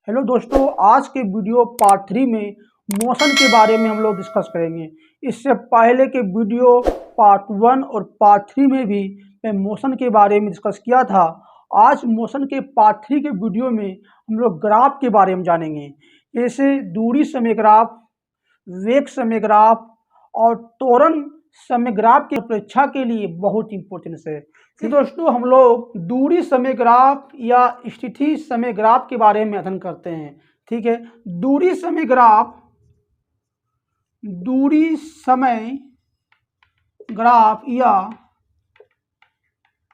Hello दोस्तों, आज के वीडियो पार्ट 3 में मोशन के बारे में हम लोग डिस्कस करेंगे। इससे पहले के वीडियो पार्ट 1 और पार्ट 3 में भी मैं मोशन के बारे में डिस्कस किया था। आज मोशन के पार्ट 3 के वीडियो में हम लोग ग्राफ के बारे में जानेंगे। जैसे दूरी समय ग्राफ, वेग समय ग्राफ और त्वरण समय ग्राफ की परीक्षा के लिए बहुत इंपॉर्टेंट है। तो दोस्तों, हम लोग दूरी समय ग्राफ या स्थिति समय ग्राफ के बारे में अध्ययन करते हैं। ठीक है, दूरी समय ग्राफ, दूरी समय ग्राफ या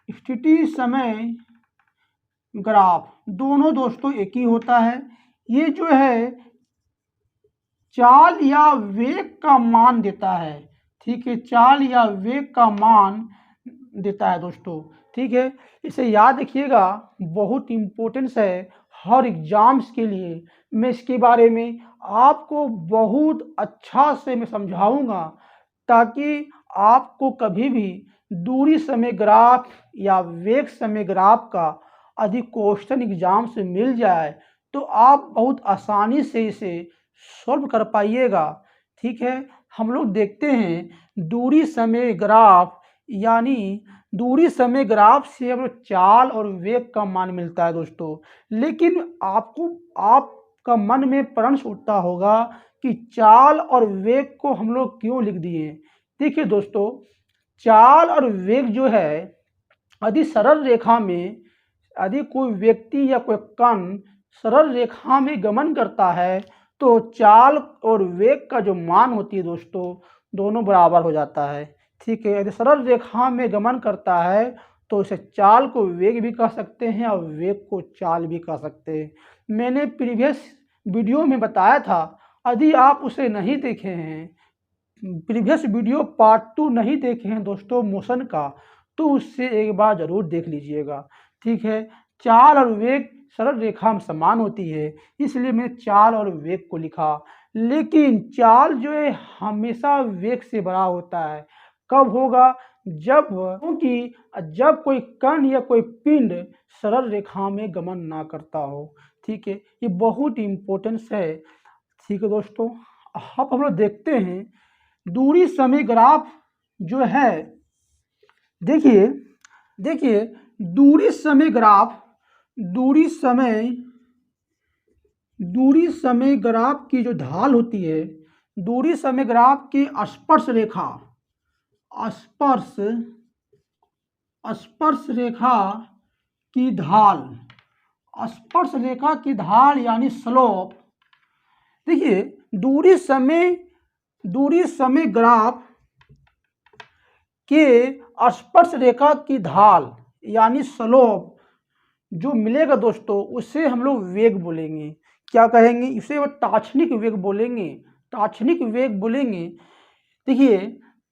स्थिति समय ग्राफ दोनों दोस्तों एक ही होता है। ये जो है चाल या वेग का मान देता है। ठीक है, चाल या वेग का मान देता है दोस्तों। ठीक है, इसे याद रखिएगा, बहुत इम्पोर्टेंस है हर एग्जाम्स के लिए। मैं इसके बारे में आपको बहुत अच्छा से मैं समझाऊंगा ताकि आपको कभी भी दूरी समय ग्राफ या वेग समय ग्राफ का अधिक क्वेश्चन एग्जाम से मिल जाए तो आप बहुत आसानी से इसे सॉल्व कर पाइएगा। ठीक है, हम लोग देखते हैं दूरी समय ग्राफ, यानी दूरी समय ग्राफ से हमें चाल और वेग का मान मिलता है दोस्तों। लेकिन आपका मन में प्रश्न उठता होगा कि चाल और वेग को हम लोग क्यों लिख दिए। देखिए दोस्तों, चाल और वेग जो है, यदि सरल रेखा में यदि कोई व्यक्ति या कोई कण सरल रेखा में गमन करता है तो चाल और वेग का जो मान होती है दोस्तों, दोनों बराबर हो जाता है। ठीक है, यदि सरल रेखा में गमन करता है तो इसे चाल को वेग भी कह सकते हैं और वेग को चाल भी कह सकते हैं। मैंने प्रीवियस वीडियो में बताया था, यदि आप उसे नहीं देखे हैं, प्रीवियस वीडियो पार्ट 2 नहीं देखे हैं दोस्तों मोशन का, तो उससे एक बार ज़रूर देख लीजिएगा। ठीक है, चाल और वेग सरल रेखा में समान होती है, इसलिए मैं चाल और वेग को लिखा। लेकिन चाल जो है हमेशा वेग से बड़ा होता है। कब होगा? क्योंकि जब कोई कण या कोई पिंड सरल रेखा में गमन ना करता हो। ठीक है, ये बहुत इम्पोर्टेंस है। ठीक है दोस्तों, अब हम लोग देखते हैं दूरी समय ग्राफ जो है। देखिए दूरी समय ग्राफ, दूरी समय ग्राफ की जो ढाल होती है, दूरी समय ग्राफ की स्पर्श रेखा की ढाल, स्पर्श रेखा की ढाल यानी स्लोप। देखिए दूरी समय ग्राफ के स्पर्श रेखा की ढाल यानी स्लोप जो मिलेगा दोस्तों, उसे हम लोग वेग बोलेंगे। क्या कहेंगे? इसे वो ताक्षणिक वेग बोलेंगे। देखिए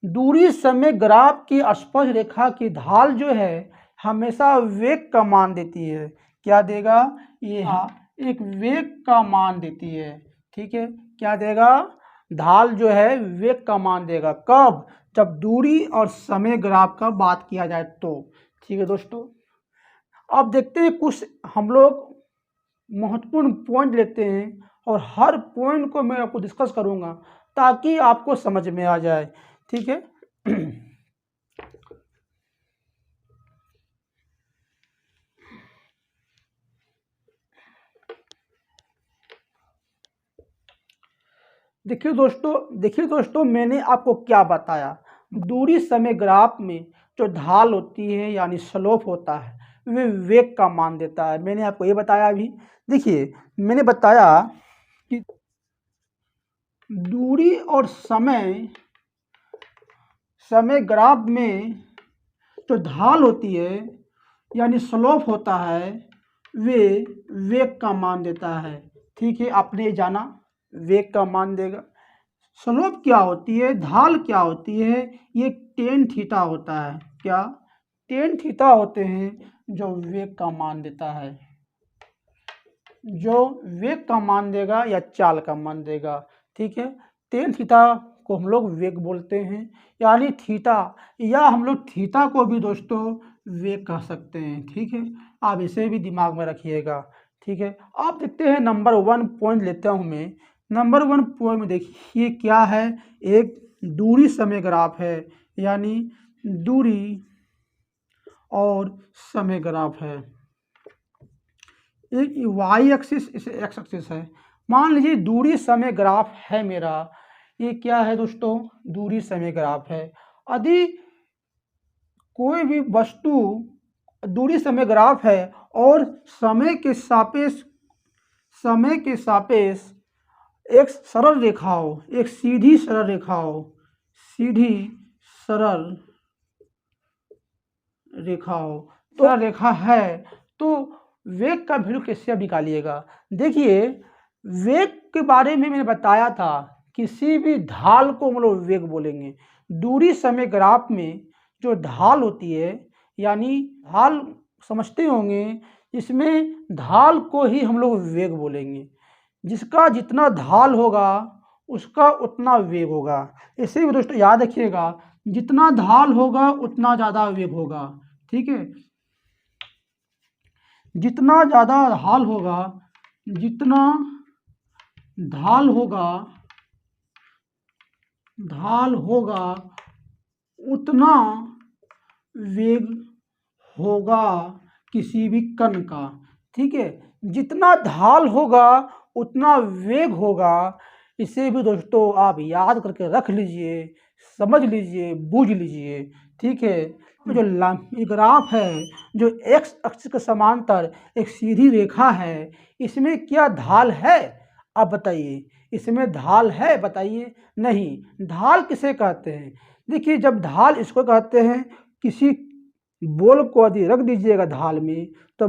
दूरी समय ग्राफ की स्पर्श रेखा की ढाल जो है हमेशा वेग का मान देती है। क्या देगा? ये एक वेग का मान देती है। ठीक है, क्या देगा? ढाल जो है वेग का मान देगा। कब? जब दूरी और समय ग्राफ का बात किया जाए तो। ठीक है दोस्तों, अब देखते हैं कुछ हम लोग महत्वपूर्ण पॉइंट लेते हैं और हर पॉइंट को मैं आपको डिस्कस करूंगा ताकि आपको समझ में आ जाए। ठीक है, देखिए दोस्तों मैंने आपको क्या बताया। दूरी समय ग्राफ में जो ढाल होती है यानी स्लोप होता है, वे वेग का मान देता है। मैंने आपको ये बताया अभी। देखिए मैंने बताया कि दूरी और समय ग्राफ में जो ढाल होती है यानी स्लोप होता है, वे वेग का मान देता है। ठीक है, आपने जाना वेग का मान देगा। स्लोप क्या होती है, ढाल क्या होती है? ये टेन थीटा होता है। क्या? टेन थीटा होते हैं जो वेग का मान देता है, जो वेग का मान देगा या चाल का मान देगा। ठीक है, टेन थीटा को हम लोग वेग बोलते हैं, यानी थीटा, या हम लोग थीटा को भी दोस्तों वेग कह सकते हैं। ठीक है, आप इसे भी दिमाग में रखिएगा। ठीक है। आप देखते हैं नंबर 1 पॉइंट लेता हूँ मैं। नंबर 1 पॉइंट में देखिए क्या है, एक दूरी समय ग्राफ है, यानी दूरी और समय ग्राफ है। एक वाई एक्सिस, इसे एक्स एक्सिस है। मान लीजिए दूरी समय ग्राफ है मेरा, ये क्या है दोस्तों, दूरी समय ग्राफ है। यदि कोई भी वस्तु दूरी समय ग्राफ है और समय के सापेक्ष एक सरल रेखा हो, एक सीधी सरल रेखा हो, सीधी सरल रेखा हो, तो रेखा है तो वेग का वैल्यू कैसे आप निकालिएगा। देखिए वेग के बारे में मैंने बताया था, किसी भी ढाल को हम लोग वेग बोलेंगे। दूरी समय ग्राफ में जो ढाल होती है, यानी ढाल समझते होंगे, इसमें ढाल को ही हम लोग वेग बोलेंगे। जिसका जितना ढाल होगा उसका उतना वेग होगा। इसे भी दोस्तों याद रखिएगा, जितना ढाल होगा उतना ज़्यादा वेग होगा। ठीक है, जितना ज़्यादा ढाल होगा, जितना ढाल होगा उतना वेग होगा किसी भी कण का। ठीक है, जितना ढाल होगा उतना वेग होगा। इसे भी दोस्तों आप याद करके रख लीजिए, समझ लीजिए, बूझ लीजिए। ठीक है, जो ग्राफ है, जो एक्स अक्ष के समांतर एक सीधी रेखा है, इसमें क्या ढाल है आप बताइए, इसमें ढाल है बताइए। नहीं, ढाल किसे कहते हैं। देखिए जब ढाल इसको कहते हैं, किसी बॉल को यदि रख दीजिएगा ढाल में, तो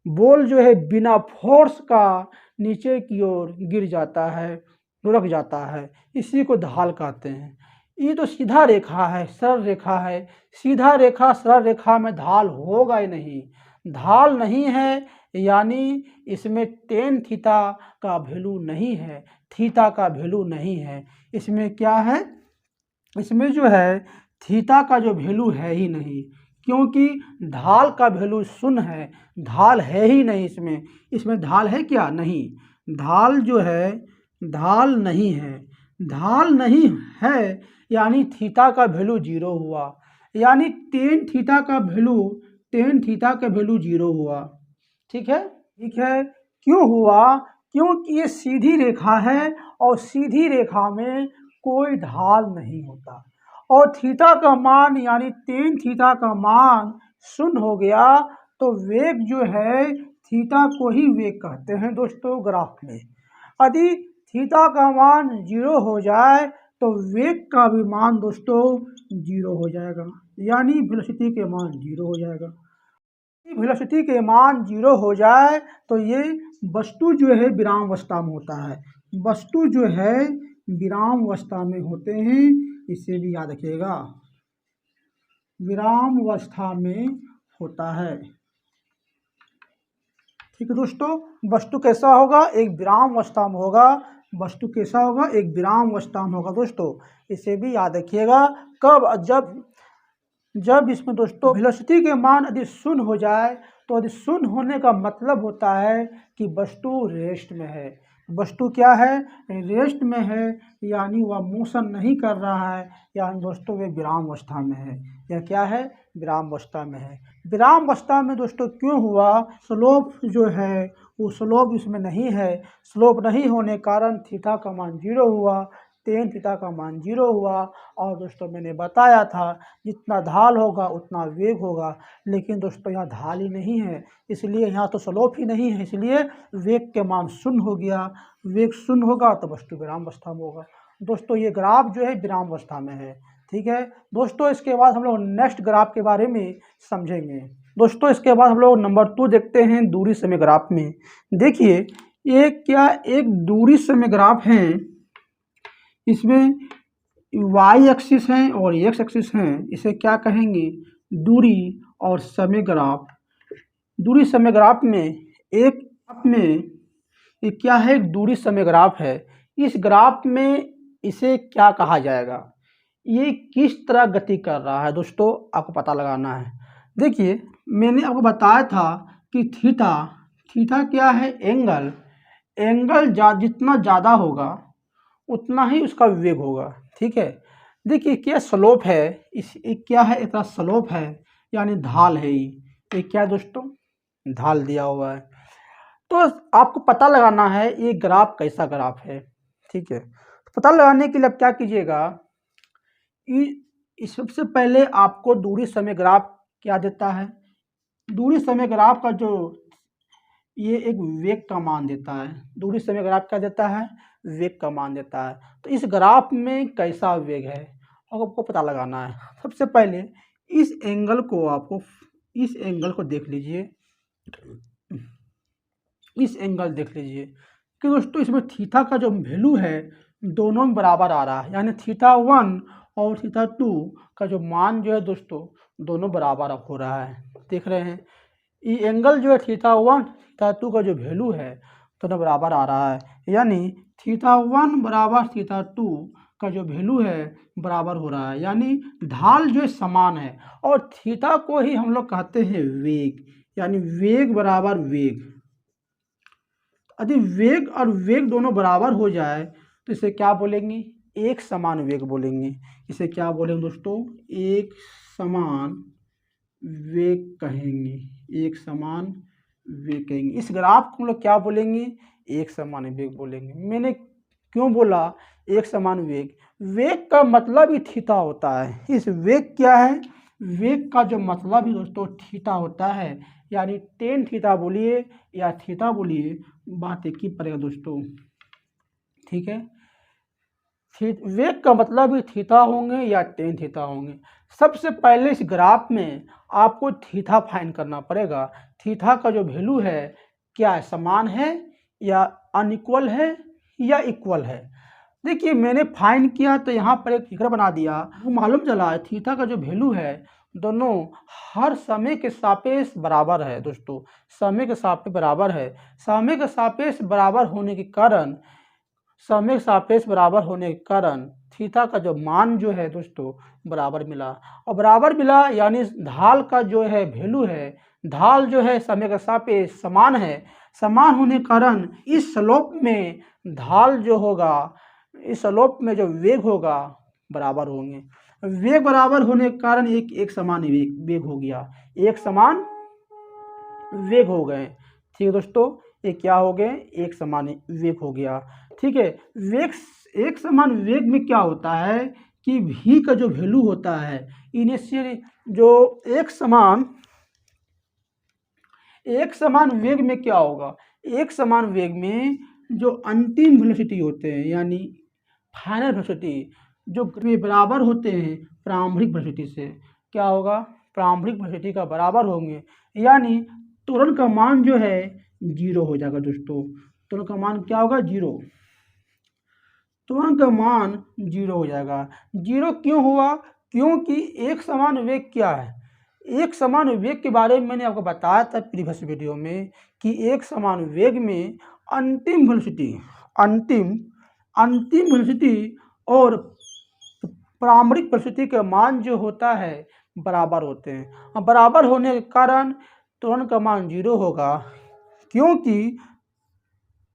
बॉल जो है बिना फोर्स का नीचे की ओर गिर जाता है, लुढ़क जाता है। इसी को ढाल कहते हैं। ये तो सीधा रेखा है, सरल रेखा है। सीधा रेखा सरल रेखा में ढाल होगा ही नहीं। ढाल नहीं है यानी इसमें टेन थीटा का वैल्यू नहीं है, थीटा का वैल्यू नहीं है। इसमें क्या है, इसमें जो है थीटा का जो वैल्यू है ही नहीं, क्योंकि ढाल का वैल्यू शून्य है। ढाल है ही नहीं इसमें ढाल है क्या, नहीं। ढाल जो है, ढाल नहीं है। ढाल नहीं है यानी थीटा का वैल्यू 0 हुआ, यानी टेन थीटा का वैल्यू 0 हुआ। ठीक है, ठीक है। क्यों हुआ, क्योंकि ये सीधी रेखा है और सीधी रेखा में कोई ढाल नहीं होता, और थीटा का मान यानी टेन थीटा का मान शून्य हो गया, तो वेग जो है थीटा को ही वेग कहते हैं दोस्तों ग्राफ में। यदि थीटा का मान 0 हो जाए तो वेग का भी मान दोस्तों 0 हो जाएगा, यानी वेलोसिटी के मान 0 हो जाएगा। वेलोसिटी के मान 0 हो जाए तो ये वस्तु जो है विरामावस्था में होता है। वस्तु जो है विरामावस्था में होते हैं, इसे भी याद रखिएगा, विरामावस्था में होता है। ठीक है दोस्तों, वस्तु कैसा होगा, एक विरामावस्था में होगा। वस्तु कैसा होगा, एक विरामावस्था में होगा दोस्तों। इसे भी याद रखिएगा। कब, जब इसमें दोस्तों वेलोसिटी के मान यदि शून्य हो जाए, तो यदि शून्य होने का मतलब होता है कि वस्तु रेस्ट में है। वस्तु क्या है, रेस्ट में है, यानी वह मोशन नहीं कर रहा है, यानी दोस्तों वे विरामावस्था में है। यह क्या है, विरामावस्था में है। विरामावस्था में दोस्तों क्यों हुआ, स्लोप जो है वो स्लोप इसमें नहीं है। स्लोप नहीं होने कारण थीटा का मान 0 हुआ, टेन थीटा का मान 0 हुआ। और दोस्तों मैंने बताया था जितना ढाल होगा उतना वेग होगा, लेकिन दोस्तों यहाँ ढाल ही नहीं है, इसलिए यहाँ तो स्लोप ही नहीं है, इसलिए वेग के मान शून्य हो गया। वेग शून्य होगा तो वस्तु विरामावस्था में होगा। दोस्तों ये ग्राफ जो है विरामावस्था में है। ठीक है दोस्तों, इसके बाद हम लोग नेक्स्ट ग्राफ के बारे में समझेंगे। दोस्तों इसके बाद हम लोग नंबर 2 देखते हैं दूरी समय ग्राफ में। देखिए ये क्या, एक दूरी समय ग्राफ है, इसमें वाई एक्सिस है और एक्स एक्सिस है। इसे क्या कहेंगे, दूरी और समय ग्राफ। दूरी समय ग्राफ में ये क्या है, एक दूरी समय ग्राफ है। इस ग्राफ में इसे क्या कहा जाएगा, ये किस तरह गति कर रहा है दोस्तों, आपको पता लगाना है। देखिए मैंने आपको बताया था कि थीटा थीटा क्या है, एंगल एंगल जितना ज़्यादा होगा उतना ही उसका वेग होगा। ठीक है, देखिए क्या स्लोप है, क्या है, इसका स्लोप है यानी ढाल है। ये क्या है दोस्तों, ढाल दिया हुआ है। तो आपको पता लगाना है ये ग्राफ कैसा ग्राफ है। ठीक है, पता लगाने के लिए आप क्या कीजिएगा, सबसे पहले आपको दूरी समय ग्राफ क्या देता है, दूरी समय ग्राफ का जो ये एक वेग का मान देता है। दूरी समय ग्राफ क्या देता है, वेग का मान देता है। तो इस ग्राफ में कैसा वेग है आपको पता लगाना है। सबसे पहले इस एंगल को देख लीजिए, इस एंगल देख लीजिए कि दोस्तों इसमें थीटा का जो वैल्यू है दोनों में बराबर आ रहा है, यानी थीटा 1 और थीटा 2 का जो मान जो है दोस्तों दोनों बराबर हो रहा है। देख रहे हैं ये एंगल जो है थीटा 1 थीटा 2 का जो वैल्यू है दोनों बराबर आ रहा है, यानी थीटा 1 बराबर थीटा 2 का जो वैल्यू है बराबर हो रहा है, यानी ढाल जो है समान है। और थीटा को ही हम लोग कहते हैं वेग, यानी वेग बराबर वेग। यदि वेग और वेग दोनों बराबर हो जाए तो इसे क्या बोलेंगे, एक समान वेग बोलेंगे। इसे क्या बोलेंगे दोस्तों, एक समान वेग कहेंगे, एक समान वेग कहेंगे। इस ग्राफ को हम लोग क्या बोलेंगे, एक समान वेग बोलेंगे। मैंने क्यों बोला एक समान वेग, वेग का मतलब ही थीटा होता है। इस वेग क्या है, वेग का जो मतलब ही दोस्तों थीटा होता है, यानी टेन थीटा बोलिए या थीटा बोलिए, बात एक ही पड़ेगा दोस्तों। ठीक है, वेग का मतलब ही थीटा होंगे या टेन थीटा होंगे। सबसे पहले इस ग्राफ में आपको थीटा फाइंड करना पड़ेगा। थीटा का जो वैल्यू है क्या समान है या अनइक्वल है या इक्वल है। देखिए मैंने फाइंड किया तो यहाँ पर एक फिगर बना दिया, वो मालूम चला थीटा का जो वैल्यू है दोनों हर समय के सापेक्ष बराबर है दोस्तों, समय के सापेक्ष बराबर है। समय के सापेक्ष बराबर होने के कारण समय सापेक्ष बराबर होने के कारण थीटा का जो मान जो है दोस्तों बराबर मिला। और बराबर मिला यानी ढाल का जो है वैल्यू है, ढाल जो है समय का सापेक्ष समान है। समान होने के कारण इस स्लोप में ढाल जो होगा, इस स्लोप में जो वेग होगा बराबर होंगे। वेग बराबर होने के कारण एक समान वेग हो गया, एक समान वेग हो गए। ठीक है दोस्तों, ये क्या हो गए, एक समान वेग हो गया। ठीक है, वेग एक समान वेग में क्या होता है कि v का जो वैल्यू होता है इनिशियल जो एक समान वेग में क्या होगा, एक समान वेग में जो अंतिम वेलोसिटी होते हैं यानी फाइनल वेलोसिटी जो बराबर होते हैं प्रारंभिक वेलोसिटी से, क्या होगा, प्रारंभिक वेलोसिटी का बराबर होंगे, यानी त्वरण का मान जो है जीरो हो जाएगा दोस्तों। त्वरण का मान क्या होगा, जीरो। त्वरण का मान जीरो हो जाएगा। जीरो क्यों हुआ, क्योंकि एक समान वेग क्या है, एक समान वेग के बारे में मैंने आपको बताया था प्रीवियस वीडियो में कि एक समान वेग में अंतिम वेलोसिटी और प्रारंभिक वेलोसिटी के मान जो होता है बराबर होते हैं। बराबर होने के कारण त्वरण का मान जीरो होगा, क्योंकि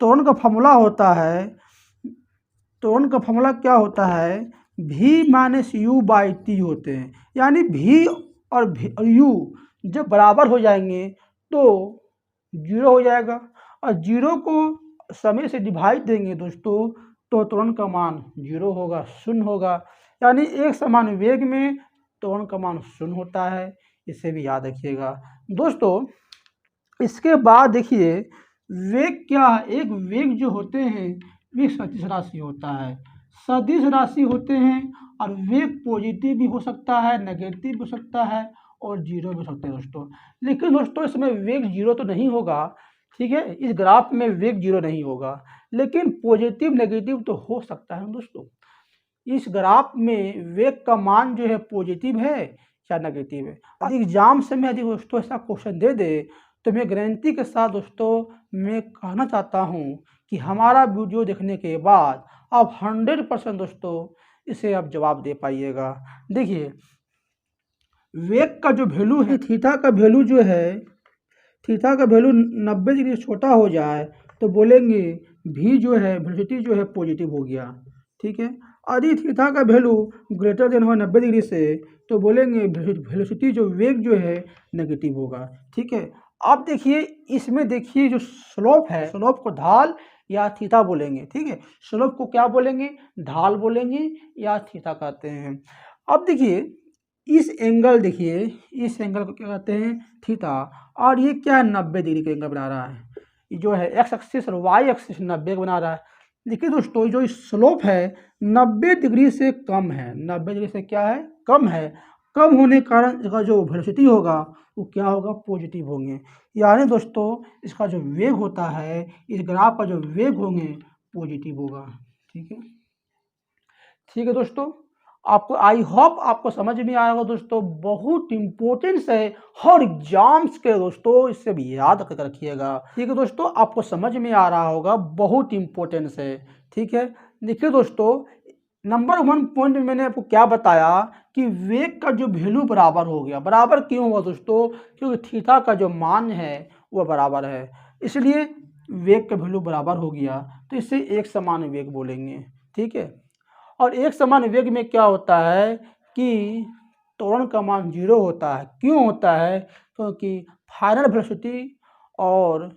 त्वरण का फॉर्मूला होता है, त्वरण का फॉर्मूला क्या होता है, v minus you by T होते हैं। यानी v और u जब बराबर हो जाएंगे तो जीरो हो जाएगा, और जीरो को समय से डिवाइड देंगे दोस्तों तो त्वरण का मान जीरो होगा, शून्य होगा। यानी एक समान वेग में त्वरण का मान शून्य होता है, इसे भी याद रखिएगा दोस्तों। इसके बाद देखिए वेग क्या, एक वेग जो होते हैं वेग सदिश राशि होता है, सदिश राशि होते हैं, और वेग पॉजिटिव भी हो सकता है, नेगेटिव भी हो सकता है और जीरो भी हो सकता है दोस्तों। लेकिन दोस्तों इसमें वेग जीरो तो नहीं होगा, ठीक है, इस ग्राफ में वेग जीरो नहीं होगा, लेकिन पॉजिटिव नेगेटिव तो हो सकता है दोस्तों। इस ग्राफ में वेग का मान जो है पॉजिटिव है या नेगेटिव है। यदि एग्जाम से में यदि दोस्तों ऐसा क्वेश्चन दे दे तो मैं गारंटी के साथ दोस्तों मैं कहना चाहता हूँ कि हमारा वीडियो देखने के बाद आप 100% दोस्तों इसे आप जवाब दे पाइएगा। देखिए वेग का जो वैल्यू है, थीटा का वैल्यू जो है, थीटा का वैल्यू 90 डिग्री से छोटा हो जाए तो बोलेंगे भी जो है वेलोसिटी जो है पॉजिटिव हो गया। ठीक है, यदि थीटा का वैल्यू ग्रेटर देन हो 90 डिग्री से तो बोलेंगे वेलोसिटी जो वेग जो है नेगेटिव होगा। ठीक है, अब देखिए इसमें देखिए जो स्लोप है, स्लोप को ढाल या थीटा बोलेंगे। ठीक है, स्लोप को क्या बोलेंगे, ढाल बोलेंगे या थीटा कहते हैं। अब देखिए इस एंगल, देखिए इस एंगल को क्या कहते हैं, थीटा, और ये क्या है 90 डिग्री का एंगल बना रहा है, ये जो है एक्स एक्सिस और वाई एक्सिस 90 बना रहा है। देखिए दोस्तों जो स्लोप है 90 डिग्री से कम है, 90 डिग्री से क्या है, कम है। कम होने के कारण इसका जो वेलोसिटी होगा वो क्या होगा, पॉजिटिव होंगे। यानी दोस्तों इसका जो वेग होता है, इस ग्राफ का जो वेग होंगे पॉजिटिव होगा। ठीक है, ठीक है दोस्तों, आपको आई होप आपको समझ में आया होगा दोस्तों। बहुत इंपॉर्टेंस है हर एग्जाम्स के दोस्तों, इससे भी याद करके रखिएगा। ठीक है दोस्तों, आपको समझ में आ रहा होगा, बहुत इंपॉर्टेंस है। ठीक है, देखिए दोस्तों नंबर 1 पॉइंट में मैंने आपको क्या बताया कि वेग का जो वैल्यू बराबर हो गया। बराबर क्यों हुआ दोस्तों, क्योंकि थीटा का जो मान है वह बराबर है, इसलिए वेग का वैल्यू बराबर हो गया, तो इसे एक समान वेग बोलेंगे। ठीक है, और एक समान वेग में क्या होता है कि त्वरण का मान 0 होता है। क्यों होता है, क्योंकि फाइनल वेलोसिटी और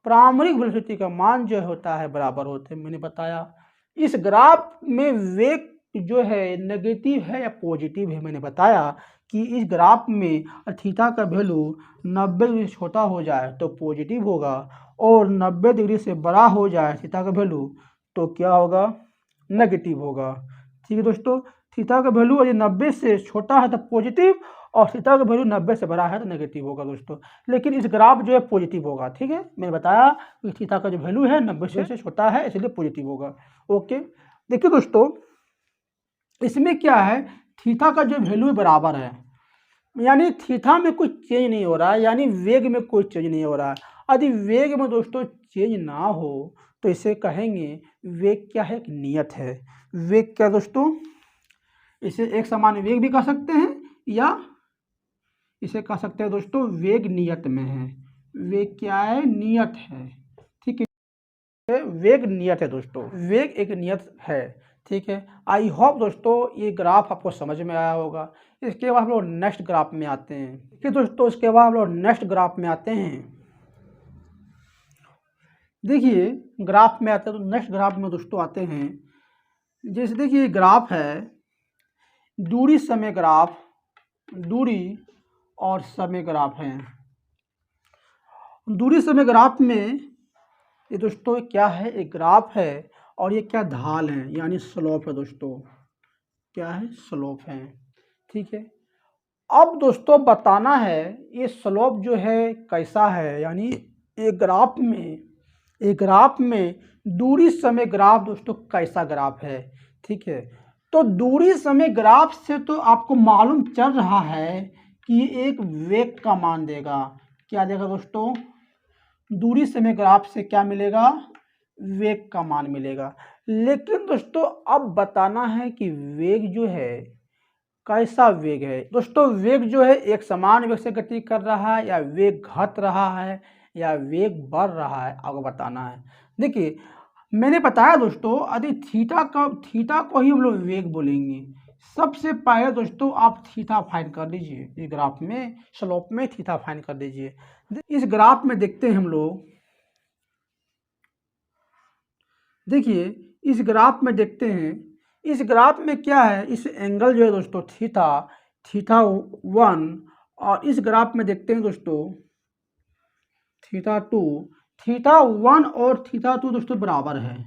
प्राइमरी वेलोसिटी का मान जो होता है बराबर होते हैं। मैंने बताया इस ग्राफ में वेग जो है नेगेटिव है या पॉजिटिव है, मैंने बताया कि इस ग्राफ में थीटा का वैल्यू 90 डिग्री से छोटा हो जाए तो पॉजिटिव होगा, और 90 डिग्री से बड़ा हो जाए थीटा का वैल्यू तो क्या होगा, नेगेटिव होगा। ठीक है दोस्तों, थीटा का वैल्यू यदि 90 से छोटा है तो पॉजिटिव, और थीटा का वैल्यू 90 से बड़ा है तो नेगेटिव होगा दोस्तों। लेकिन इस ग्राफ जो है पॉजिटिव होगा। ठीक है, मैंने बताया कि थीटा का जो वैल्यू है 90 से छोटा है, इसलिए पॉजिटिव होगा। ओके, देखिए दोस्तों इसमें क्या है, थीटा का जो वैल्यू बराबर है, यानी थीटा में कोई चेंज नहीं हो रहा है, यानी वेग में कोई चेंज नहीं हो रहा है। यदि वेग में दोस्तों चेंज ना हो तो इसे कहेंगे वेग क्या है, एक नियत है। वेग क्या दोस्तों, इसे एक समान वेग भी कह सकते हैं या इसे कह सकते हैं दोस्तों वेग नियत में है। वेग क्या है, नियत है। ठीक है, वेग नियत है दोस्तों, वेग एक नियत है। ठीक है, आई होप दोस्तों ये ग्राफ आपको समझ में आया होगा। इसके बाद हम लोग नेक्स्ट ग्राफ में आते हैं। ठीक है दोस्तों, इसके बाद हम लोग नेक्स्ट ग्राफ में आते हैं। देखिए ग्राफ में आते हैं तो नेक्स्ट ग्राफ में दोस्तों आते हैं, जैसे देखिए ग्राफ है दूरी समय ग्राफ, दूरी और समय ग्राफ है। दूरी समय ग्राफ में ये दोस्तों क्या है, एक ग्राफ है, और ये क्या ढाल है यानी स्लोप है दोस्तों, क्या है, स्लोप है। ठीक है, अब दोस्तों बताना है ये स्लोप जो है कैसा है, यानी एक ग्राफ में दूरी समय ग्राफ दोस्तों कैसा ग्राफ है। ठीक है, तो दूरी समय ग्राफ से तो आपको मालूम चल रहा है कि एक वेग का मान देगा। क्या देगा दोस्तों, दूरी समय ग्राफ से क्या मिलेगा, वेग का मान मिलेगा। लेकिन दोस्तों अब बताना है कि वेग जो है कैसा वेग है। दोस्तों वेग जो है एक समान वेग से गति कर रहा है, या वेग घट रहा है, या वेग बढ़ रहा है, आपको बताना है। देखिए मैंने बताया दोस्तों यदि थीटा को ही हम लोग वेग बोलेंगे। सबसे पहले दोस्तों आप थीटा फाइंड कर लीजिए, इस ग्राफ में स्लोप में थीटा फाइंड कर दीजिए। इस ग्राफ में देखते हैं हम लोग, देखिए इस ग्राफ में देखते हैं, इस ग्राफ में क्या है, इस एंगल जो है दोस्तों थीटा 1, और इस ग्राफ में देखते हैं दोस्तों थीटा 2। थीटा 1 और थीटा 2 दोस्तों बराबर है।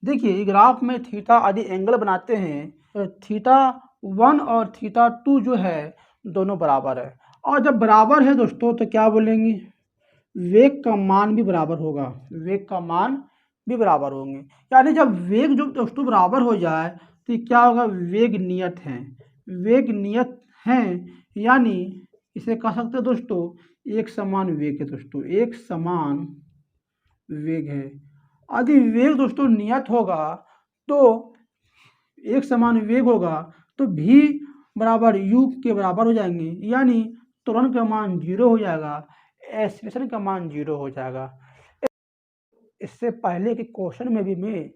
देखिए ग्राफ में थीटा आदि एंगल बनाते हैं तो थीटा 1 और थीटा 2 जो है दोनों बराबर है, और जब बराबर है दोस्तों तो क्या बोलेंगे, वेग का मान भी बराबर होगा, वेग का मान भी बराबर होंगे। यानी जब वेग जो दोस्तों बराबर हो जाए तो क्या होगा, वेग नियत है, वेग नियत हैं, यानी इसे कह सकते हैं दोस्तों एक समान वेग है दोस्तों, एक समान वेग है। यदि वेग दोस्तों नियत होगा तो एक समान वेग होगा तो भी बराबर यू के बराबर हो जाएंगे, यानी त्वरण का मान 0 हो जाएगा। एक्सीलरेशन का मान 0 हो जाएगा। इससे पहले के क्वेश्चन में भी मैं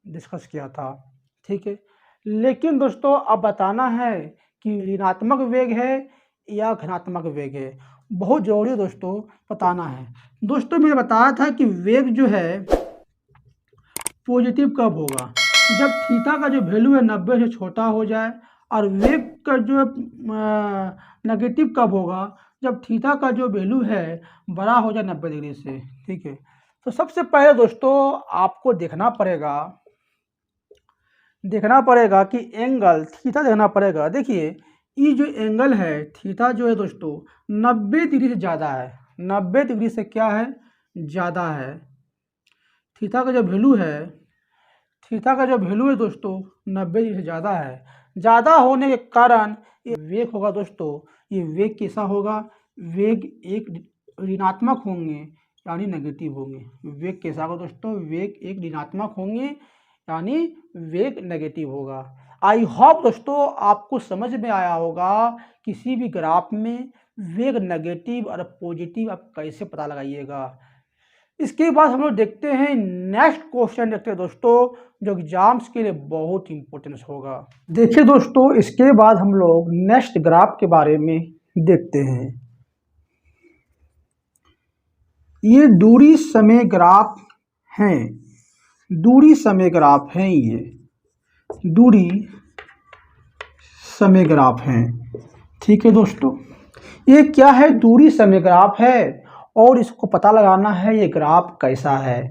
डिस्कस किया था, ठीक है। लेकिन दोस्तों अब बताना है कि ऋणात्मक वेग है या धनात्मक वेग है, बहुत जरूरी है दोस्तों बताना है। दोस्तों मैंने बताया था कि वेग जो है पॉजिटिव कब होगा, जब थीटा का जो वैल्यू है 90 से छोटा हो जाए, और वेग का जो नेगेटिव कब होगा, जब थीटा का जो वैल्यू है बड़ा हो जाए 90 डिग्री से, ठीक है। तो सबसे पहले दोस्तों आपको देखना पड़ेगा कि एंगल थीटा देखना पड़ेगा। देखिए ये जो एंगल है थीटा जो है दोस्तों 90 डिग्री से ज़्यादा है, 90 डिग्री से क्या है, ज़्यादा है। थीटा का जो वैल्यू है दोस्तों 90 डिग्री से ज़्यादा है। ज़्यादा होने के कारण ये वेग होगा दोस्तों, ये वेग कैसा होगा, वेग एक ऋणात्मक होंगे यानी नेगेटिव होंगे। वेग कैसा होगा दोस्तों, वेग एक ऋणात्मक होंगे यानी वेग नेगेटिव होगा। आई होप दोस्तों आपको समझ में आया होगा किसी भी ग्राफ में वेग नेगेटिव और पॉजिटिव आप कैसे पता लगाइएगा। इसके बाद हम लोग देखते हैं नेक्स्ट क्वेश्चन, देखते हैं दोस्तों जो एग्जाम्स के लिए बहुत इंपॉर्टेंस होगा। देखिए दोस्तों इसके बाद हम लोग नेक्स्ट ग्राफ के बारे में देखते हैं। ये दूरी समय ग्राफ हैं, दूरी समय ग्राफ हैं, ये दूरी समय ग्राफ हैं, ठीक है दोस्तों। ये क्या है, दूरी समय ग्राफ है और इसको पता लगाना है ये ग्राफ कैसा है।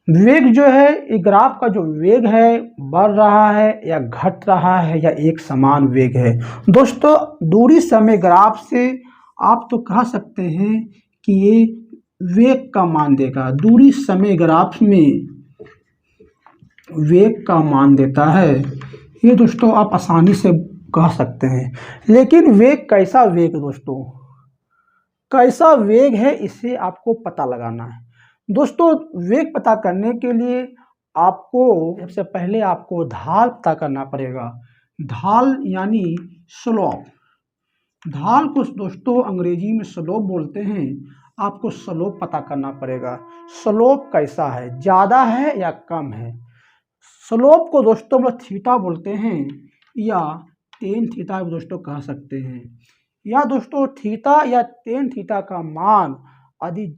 वेग जो है, ये ग्राफ का जो वेग है बढ़ रहा है या घट रहा है या एक समान वेग है। दोस्तों दूरी समय ग्राफ से आप तो कह सकते हैं कि ये वेग का मान देगा, दूरी समय ग्राफ में वेग का मान देता है, ये दोस्तों आप आसानी से कह सकते हैं। लेकिन वेग कैसा वेग दोस्तों, कैसा वेग है इसे आपको पता लगाना है। दोस्तों वेग पता करने के लिए आपको सबसे पहले आपको ढाल पता करना पड़ेगा। ढाल यानी स्लोप, ढाल को दोस्तों अंग्रेजी में स्लोप बोलते हैं। आपको स्लोप पता करना पड़ेगा, स्लोप कैसा है, ज़्यादा है या कम है। स्लोप को दोस्तों हम लोग थीटा बोलते हैं या टेन थीटा भी दोस्तों कह सकते हैं। या दोस्तों थीटा या टेन थीटा का मान अधिक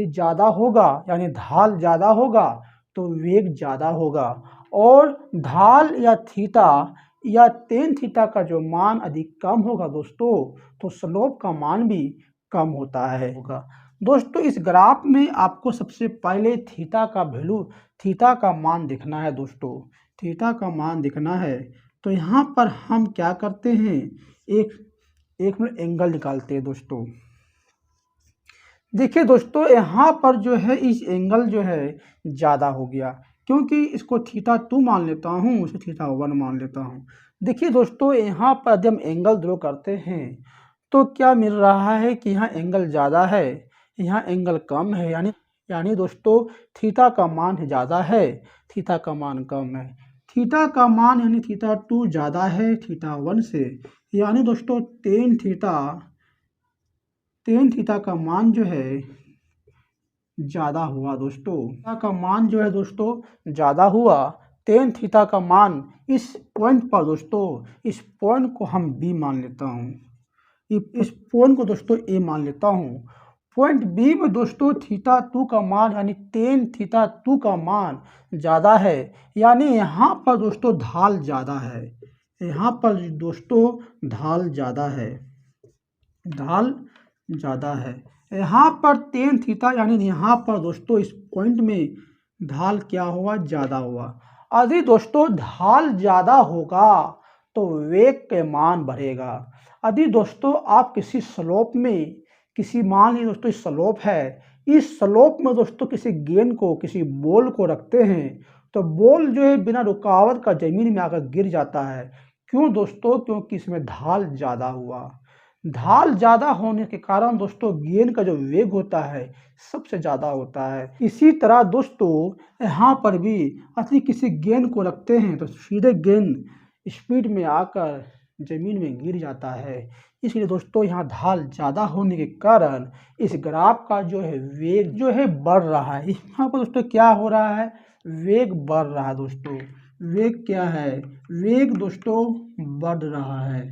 ज़्यादा होगा यानी ढाल ज़्यादा होगा तो वेग ज़्यादा होगा, और ढाल या थीटा या टेन थीटा का जो मान अधिक कम होगा दोस्तों तो स्लोप का मान भी कम होता है होगा। दोस्तों इस ग्राफ में आपको सबसे पहले थीटा का वैल्यू, थीटा का मान दिखना है दोस्तों, थीटा का मान दिखना है। तो यहाँ पर हम क्या करते हैं, एक एंगल निकालते हैं दोस्तों। देखिए दोस्तों यहाँ पर जो है इस एंगल जो है ज़्यादा हो गया, क्योंकि इसको थीटा 2 मान लेता हूँ, उसे थीटा 1 मान लेता हूँ। देखिए दोस्तों यहाँ पर जब हम एंगल ड्रॉ करते हैं तो क्या मिल रहा है कि यहाँ एंगल ज़्यादा है, यहाँ एंगल कम है, यानी दोस्तों थीटा का मान ज़्यादा है, थीटा का मान कम है। थीटा का मान यानी थीटा 2 ज़्यादा है थीटा 1 से, यानी दोस्तों टेन थीटा का मान जो है ज़्यादा हुआ दोस्तों, थीटा का मान जो है दोस्तों ज़्यादा हुआ। टेन थीटा का मान इस पॉइंट पर दोस्तों, इस पॉइंट को हम बी मान लेता हूँ, इस पॉइंट को दोस्तों ए मान लेता हूँ। पॉइंट बी में दोस्तों थीटा 2 का मान यानी टेन थीटा 2 का मान ज़्यादा है, यानी यहाँ पर दोस्तों ढाल ज़्यादा है, यहाँ पर दोस्तों ढाल ज़्यादा है, ढाल ज़्यादा है। यहाँ पर टेन थीटा यानी यहाँ पर दोस्तों इस पॉइंट में ढाल क्या हुआ, ज़्यादा हुआ। यदि दोस्तों ढाल ज़्यादा होगा तो वेग के मान बढ़ेगा। यदि दोस्तों आप किसी स्लोप में, किसी मान लीजिए दोस्तों स्लोप है, इस स्लोप में दोस्तों किसी गेंद को, किसी बॉल को रखते हैं तो बॉल जो है बिना रुकावट का ज़मीन में आकर गिर जाता है। क्यों दोस्तों, क्योंकि इसमें ढाल ज़्यादा हुआ। ढाल ज़्यादा होने के कारण दोस्तों गेंद का जो वेग होता है सबसे ज़्यादा होता है। इसी तरह दोस्तों यहाँ पर भी यदि किसी गेंद को रखते हैं तो सीधे गेंद स्पीड में आकर ज़मीन में गिर जाता है। इसलिए दोस्तों यहाँ ढाल ज़्यादा होने के कारण इस ग्राफ का जो है वेग जो है बढ़ रहा है। यहाँ पर दोस्तों क्या हो रहा है, वेग बढ़ रहा है दोस्तों। वेग क्या है, वेग दोस्तों बढ़ रहा है,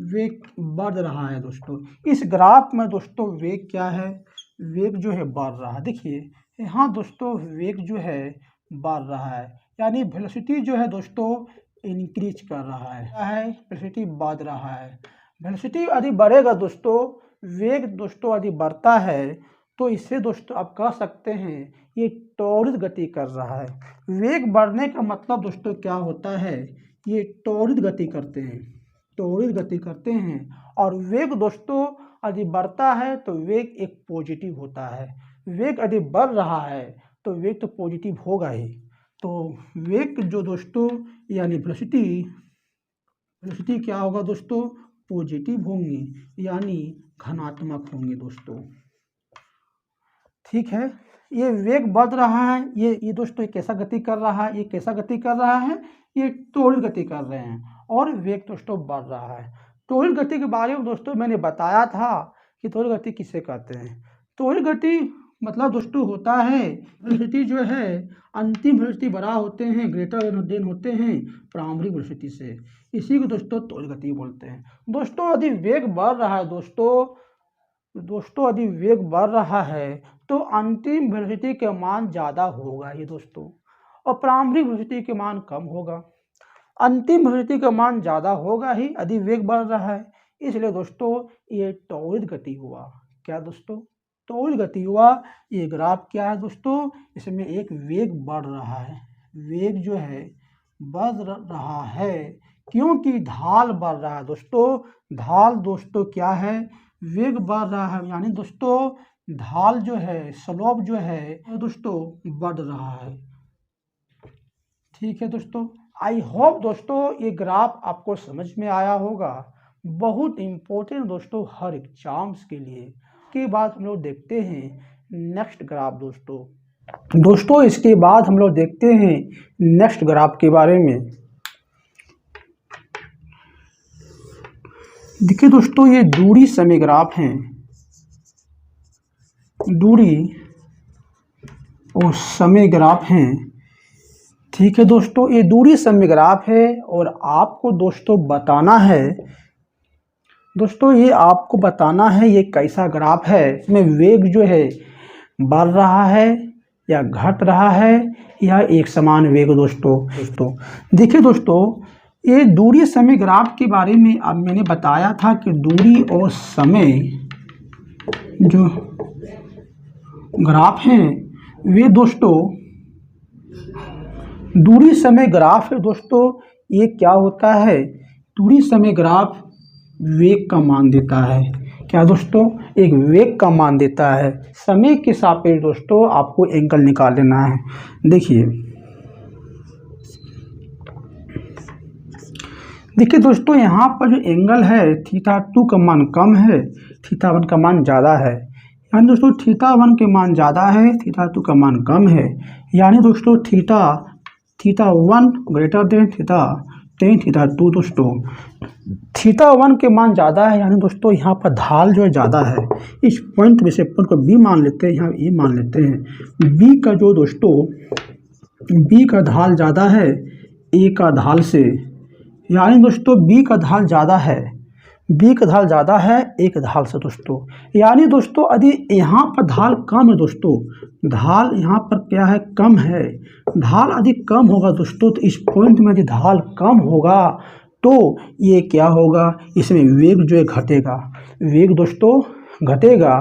वेग बढ़ रहा है दोस्तों। इस ग्राफ में दोस्तों वेग क्या है, वेग जो है बढ़ रहा है। देखिए यहाँ दोस्तों वेग जो है बढ़ रहा है, यानी वेलोसिटी जो है दोस्तों इंक्रीज कर रहा है। क्या है, वेलोसिटी बढ़ रहा है। वेलोसिटी यदि बढ़ेगा दोस्तों, वेग दोस्तों यदि बढ़ता है तो इससे दोस्तों आप कह सकते हैं ये त्वरित गति कर रहा है। वेग बढ़ने का मतलब दोस्तों क्या होता है, ये त्वरित गति करते हैं, त्वरित गति करते हैं। और वेग दोस्तों यदि बढ़ता है तो वेग एक पॉजिटिव होता है। वेग यदि बढ़ रहा है तो वेग तो पॉजिटिव होगा ही। तो वेग जो दोस्तों यानी वेलोसिटी क्या होगा दोस्तों, पॉजिटिव होंगे, यानी धनात्मक होंगे दोस्तों। ठीक है, ये वेग बढ़ रहा है, ये दोस्तों कैसा गति कर रहा है, ये कैसा गति कर रहा है, ये त्वरित गति कर रहे हैं और वेग दोस्तों बढ़ रहा है। त्वरित गति के बारे में दोस्तों मैंने बताया था कि त्वरित गति किसे कहते हैं। त्वरित गति मतलब दोस्तों होता है वेलोसिटी जो है अंतिम वेलोसिटी बड़ा होते हैं, ग्रेटर देन होते हैं प्रारंभिक वेलोसिटी से, इसी को दोस्तों त्वरित गति बोलते हैं। दोस्तों यदि वेग बढ़ रहा है दोस्तों यदि वेग बढ़ रहा है तो अंतिम वेलोसिटी के मान ज़्यादा होगा ही दोस्तों, और प्रारंभिक वेलोसिटी के मान कम होगा। अंतिम वेलोसिटी का मान ज़्यादा होगा ही यदि वेग बढ़ रहा है, इसलिए दोस्तों ये त्वरित गति हुआ। क्या दोस्तों, त्वरित गति हुआ। ये ग्राफ क्या है दोस्तों, इसमें एक वेग बढ़ रहा है, वेग जो है बढ़ रहा है क्योंकि ढाल बढ़ रहा है दोस्तों। ढाल दोस्तों क्या है, वेग बढ़ रहा है, यानी दोस्तों ढाल जो है, स्लोप जो है दोस्तों बढ़ रहा है। ठीक है दोस्तों, आई होप दोस्तों ये ग्राफ आपको समझ में आया होगा। बहुत इम्पोर्टेंट दोस्तों हर एग्जाम्स के लिए। के बाद हम लोग देखते हैं नेक्स्ट ग्राफ दोस्तों इसके बाद हम लोग देखते हैं नेक्स्ट ग्राफ के बारे में। देखिए दोस्तों ये दूरी समय ग्राफ हैं, दूरी और समय ग्राफ हैं। ठीक है दोस्तों, ये दूरी समय ग्राफ है और आपको दोस्तों बताना है दोस्तों, ये आपको बताना है ये कैसा ग्राफ है, इसमें वेग जो है बढ़ रहा है या घट रहा है या एक समान वेग दोस्तों। देखिए दोस्तों ये दूरी समय ग्राफ के बारे में अब मैंने बताया था कि दूरी और समय जो ग्राफ हैं वे दोस्तों दूरी समय ग्राफ है दोस्तों। ये क्या होता है, दूरी समय ग्राफ वेग का मान देता है। क्या दोस्तों, एक वेग का मान देता है। समय के सापेक्ष दोस्तों आपको एंगल निकाल लेना है। देखिए दोस्तों यहाँ पर जो एंगल है θ2 का मान कम है, θ1 का मान ज़्यादा है। यानी दोस्तों θ1 के मान ज़्यादा है, θ2 का मान कम है। यानी दोस्तों θ1 ग्रेटर देन θ2 दोस्तों। θ1 के मान ज़्यादा है, यानी दोस्तों यहाँ पर ढाल जो है ज़्यादा है। इस पॉइंट में से पॉइंट को बी मान लेते हैं, यहाँ ए मान लेते हैं। बी का जो दोस्तों बी का ढाल ज़्यादा है ए का ढाल से, यानी दोस्तों बी का ढाल ज़्यादा है, बी का ढाल ज़्यादा है एक ढाल से दोस्तों। यानी दोस्तों यदि यहाँ पर ढाल कम है दोस्तों, ढाल यहाँ पर क्या है कम है, ढाल यदि कम होगा दोस्तों तो इस पॉइंट में यदि ढाल कम होगा तो ये क्या होगा, इसमें वेग जो है घटेगा, वेग दोस्तों घटेगा,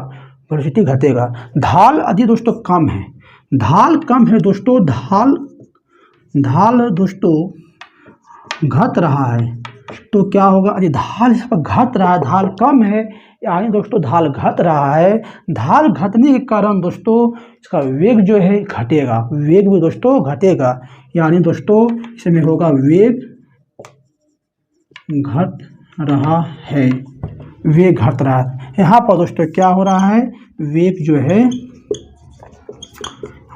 वेलोसिटी घटेगा। ढाल यदि दोस्तों कम है, ढाल कम है दोस्तों, ढाल दोस्तों घट रहा है तो क्या होगा, यदि ढाल यहाँ पर घट रहा है, ढाल कम है यानी दोस्तों ढाल घट रहा है। ढाल घटने के कारण दोस्तों इसका वेग जो है घटेगा, वेग भी दोस्तों घटेगा। यानी दोस्तों इसमें होगा वेग घट रहा है, वेग घट रहा है। यहाँ पर दोस्तों क्या हो रहा है, वेग जो है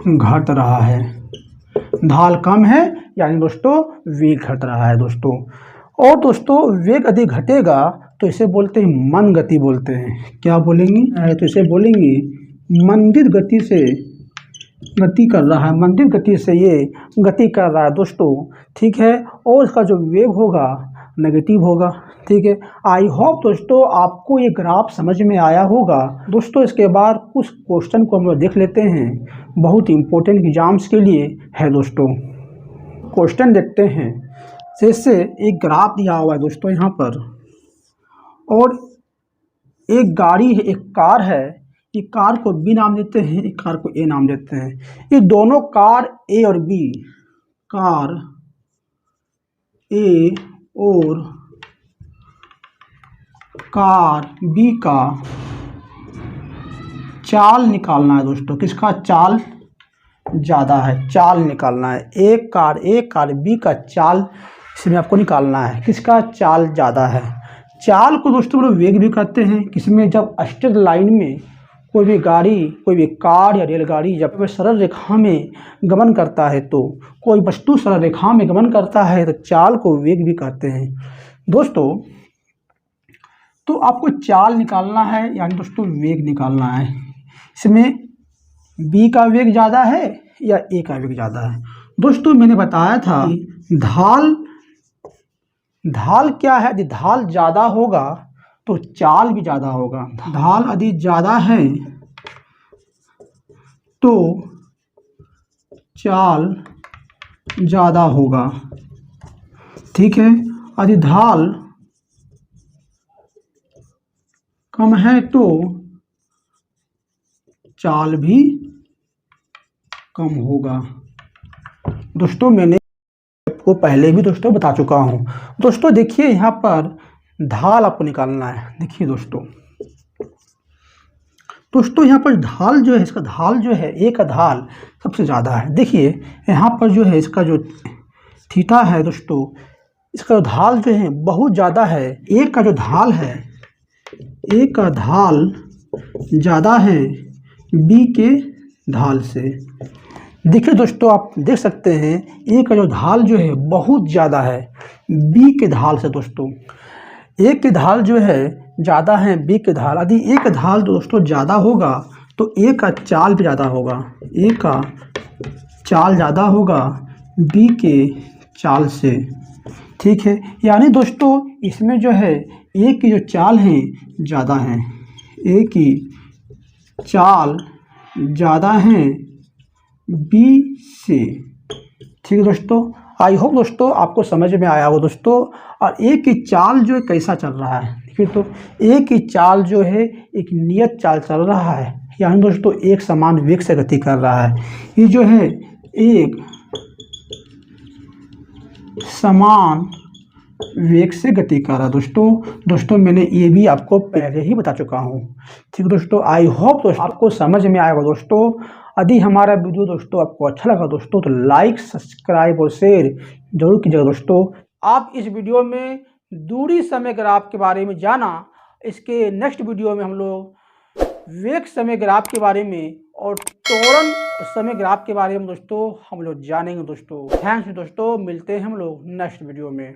घट रहा है, ढाल कम है यानी दोस्तों वेग घट रहा है दोस्तों। और दोस्तों वेग यदि घटेगा तो इसे बोलते हैं मंद गति बोलते हैं। क्या बोलेंगे? तो इसे बोलेंगे मंदित गति से गति कर रहा है, मंदित गति से ये गति कर रहा है दोस्तों, ठीक है। और इसका जो वेग होगा नेगेटिव होगा, ठीक है। आई होप दोस्तों आपको ये ग्राफ समझ में आया होगा। दोस्तों इसके बाद कुछ क्वेश्चन को हम लोग देख लेते हैं, बहुत इंपॉर्टेंट एग्जाम्स के लिए है दोस्तों। क्वेश्चन देखते हैं। जैसे एक ग्राफ दिया हुआ है दोस्तों यहाँ पर, और एक गाड़ी है, एक कार है। एक कार को बी नाम देते हैं, एक कार को ए नाम देते हैं। ये दोनों कार ए और बी, कार ए और कार बी का चाल निकालना है दोस्तों। किसका चाल ज़्यादा है, चाल निकालना है। एक कार बी का चाल इसमें आपको निकालना है, किसका चाल ज़्यादा है। चाल को दोस्तों लोग वेग भी कहते हैं। किसमें? जब स्ट्रेट लाइन में कोई भी गाड़ी, कोई भी कार या रेलगाड़ी जब वह सरल रेखा में गमन करता है, तो कोई वस्तु सरल रेखा में गमन करता है तो चाल को वेग भी कहते हैं दोस्तों। तो आपको चाल निकालना है, यानी दोस्तों वेग निकालना है। इसमें बी का वेग ज़्यादा है या ए का वेग ज़्यादा है। दोस्तों मैंने बताया था ढाल क्या है? यदि ढाल ज़्यादा होगा तो चाल भी ज़्यादा होगा। ढाल यदि ज़्यादा है तो चाल ज़्यादा होगा, ठीक है। यदि ढाल कम है तो चाल भी कम होगा। दोस्तों मैंने आपको पहले भी दोस्तों बता चुका हूँ। दोस्तों देखिए यहाँ पर ढाल आपको निकालना है। देखिए दोस्तों यहाँ पर ढाल जो है, इसका ढाल जो है, ए का ढाल सबसे ज़्यादा है। देखिए यहाँ पर जो है इसका जो थीटा है दोस्तों, इसका ढाल जो है बहुत ज़्यादा है। ए का जो ढाल है, ए का ढाल ज़्यादा है बी के ढाल से। देखिए दोस्तों आप देख सकते हैं ए का जो ढाल जो है बहुत ज़्यादा है बी के ढाल से। दोस्तों ए के ढाल जो है ज़्यादा है बी के ढाल। यदि ए का ढाल दोस्तों ज़्यादा होगा तो ए का चाल भी ज़्यादा होगा, ए का चाल ज़्यादा होगा बी के चाल से, ठीक है। यानी दोस्तों इसमें जो है ए की जो चाल है ज़्यादा है, ए की चाल ज़्यादा है बी से, ठीक है दोस्तों। आई होप दोस्तों आपको समझ में आया हो दोस्तों। और ए की चाल जो है कैसा चल रहा है, देखिए तो ए की चाल जो है एक नियत चाल चल रहा है, यानी दोस्तों एक समान वेग से गति कर रहा है। ये जो है एक समान वेग से गति कर रहा है दोस्तों मैंने ये भी आपको पहले ही बता चुका हूँ, ठीक है दोस्तों। आई होप दोस्तों आपको समझ में आएगा दोस्तों। यदि हमारा वीडियो दोस्तों आपको अच्छा लगा दोस्तों तो लाइक, सब्सक्राइब और शेयर जरूर कीजिएगा दोस्तों। आप इस वीडियो में दूरी समय ग्राफ के बारे में जाना। इसके नेक्स्ट वीडियो में हम लोग वेग समय ग्राफ के बारे में और त्वरण समय ग्राफ के बारे में दोस्तों हम लोग जानेंगे दोस्तों। थैंक्स दोस्तों, मिलते हैं हम लोग नेक्स्ट वीडियो में।